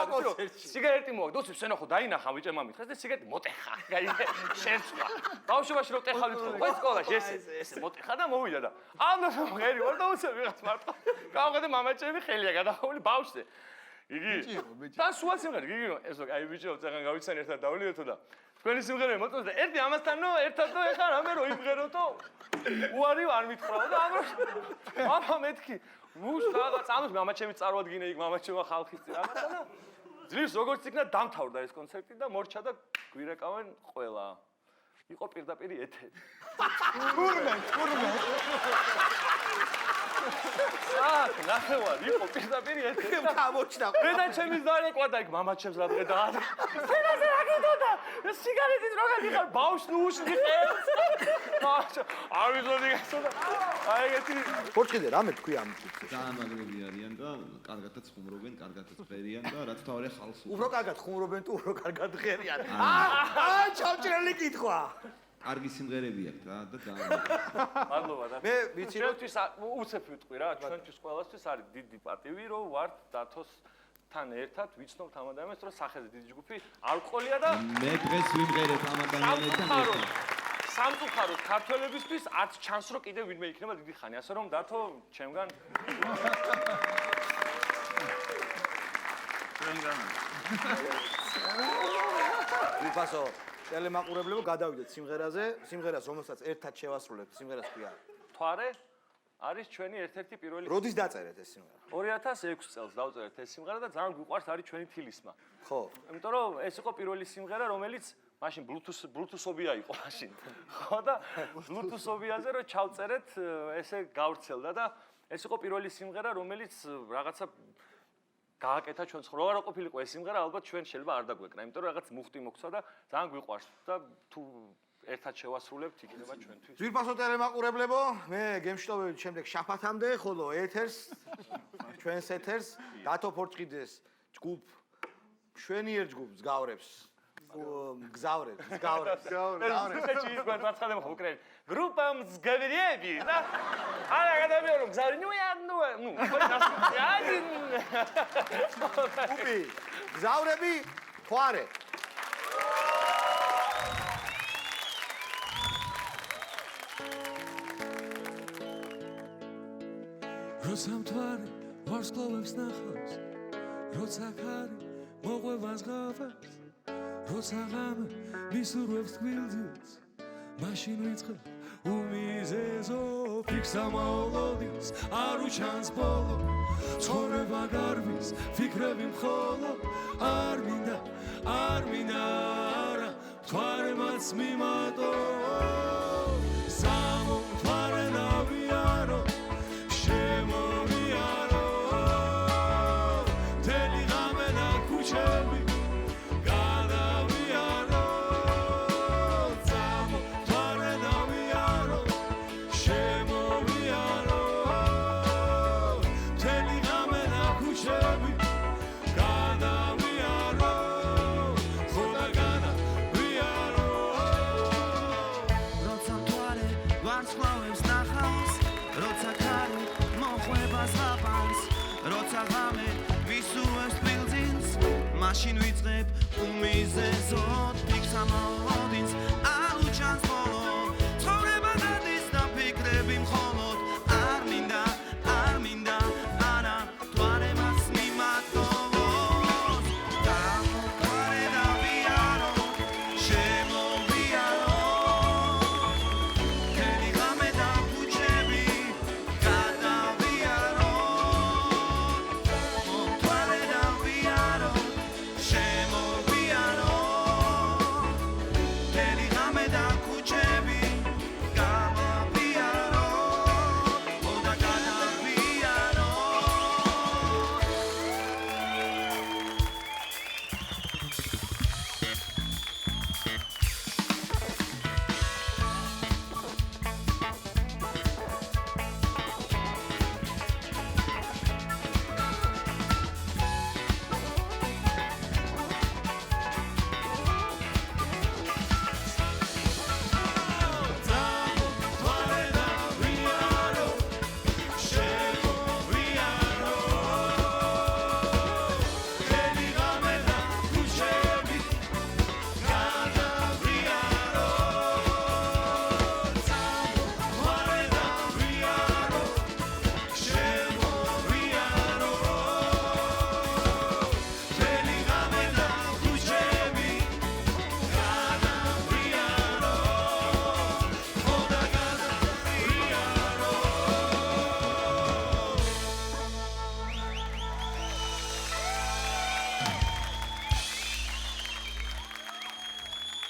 სიგარეტი მოვაგდო უცებ სცენა ხო დაინახა ბიჭებმა მითხეს და სიგარეტი მოტეხა გაიგე შეცვლა ბავშვობაში რო ტეხავით ხო სკოლაში ესე მოტეხა და მოვიდა და ამ დროს ღერი ვარ და უცებ ვიღაც მარტო გავყედე მამაჩემი ხელია გადახული ბავშვზე იგი და სულ სიმღერა გიგინო ესო აი ბიჭო წაღან გავიცან ერთად დავლიდეთო და თქვენი სიმღერები მოწონს და ერთი ამასთანო ერთადო ეხა რამე რო იმღეროთო უარი არ მითხრაო და ამას მამა მეთქი მუშ რაღაც ამას მამაჩემი წარვადგინე იქ მამაჩემა ხალხის რაღაცა და ძლივს როგორც იქნა დამთავრდა ეს კონცერტი და მორჩა და გვირეკავენ ყველა იყო პირდაპირ ეთერი თურმე ნახევარი იყო პირდაპირ ერთ-ერთი. გამოჩნდა. მე და ჩემი ზარი ყვადა იქ მამაც ჩემს რა დღე და სენაზე რა გიდოდა? სიგარეტით რო გადიხარ ბავშვს ნუ უშდი ხელს. არ ვიცოდი გასოდა. აი ეგეთი პორტკიდე რამე თქვი ამ ჯგუფს? დაამაგრები არიან და კარგადაც ხუმრობენ, კარგადაც ღერიან და რაც თავარი ხალხს. უფრო კარგად ხუმრობენ თუ უფრო კარგად ღერიან. აა ჩავჭრელი კითხვა. კარგი სიმღერები აქვს რა და მადლობა და მე ვიცი რომ ჩვენთვის უცებ ვიტყვი რა, ჩვენთვის ყველასთვის არის დიდი პატივი რომ ვართ დათოსთან ერთად ვიცნობთ ამ ადამიანს, რომ სახეზე დიდი ჯგუფი არ ყოლია და მე დღეს ვიმღერებ ამ ადამიანებთან ერთად. სამწუხაროდ ქართველებისთვის არც ჩანს რომ კიდევ ვინმე იქნება დიდი ხანი, ასე რომ დათო ჩემგან ვიფასო ტელემაყურებლებო გადავიდეთ სიმღერაზე, სიმღერას რომელსაც ერთად შევასრულებთ, სიმღერას ქვია. თვარე არის ჩვენი ერთ-ერთი პირველი. როდის დაწერეთ ეს სიმღერა? 2006 წელს დავწერეთ ეს სიმღერა და ძალიან გვიყვარს არის ჩვენი თილისმა. ხო. იმიტომ რომ ეს იყო პირველი სიმღერა, რომელიც მაშინ Bluetooth-ობია იყო მაშინ. ხო და Bluetooth-ობიაზე რომ ჩავწერეთ, ესე გავრცელდა და ეს იყო პირველი სიმღერა, რომელიც რაღაცა გააკეთა ჩვენს ხო რა ყოფილიყო ეს სიმღერა ალბათ ჩვენ შეიძლება არ დაგვეკნა, იმიტომ რომ რაღაც მუხტი მოგცა და ძალიან გვიყვარს და თუ ერთად შევასრულებთ იქნება ჩვენთვის. ძვირფასო ტელემაყურებლებო, მე გემშვიდობებით შემდეგ შაფათამდე, ხოლო ეთერს ჩვენს ეთერს დათო პორტკიდეს ჯგუფ შვენიერ ჯგუფს გზავრებს. ეს ის გვაცხადე ხო უკრაინ. Группа Мзгавриеви, да? Она когда беру гзаври, ну я хоть нас один. Купи. Гзавреби, тваре. როცა მთვარე ვარსკვლავებს ნახავს, როცა ქარი მოყვებას ღავას, როცა ღამე მისურვებს თბილძილს, მაშინ ვიწყებ უმიზეზო ფიქსა მოლოდის, არ უჩანს ბოლო, ცხოვრება გარბის, ფიქრები მხოლოდ, არ მინდა, არა, მთვარემაც მიმატო, სამო მთვარე ნავიანო, შემომიარო, მთელი ღამე და ქუჩები გადავიარო, სამო მთვარე ნავიანო, შემომიარო, მთელი ღამე და ქუჩები გადავიარო, ხოდა გადავიარო. როცა მთვარე ვარსკვლავებს ნახავს, როცა ქარი მოყვებას ღაბანს, როცა ღამე ვისურვებს თბილძილს, მაშინ ვიწყებ უმიზეზოდ ფიქსა მოლოდინს,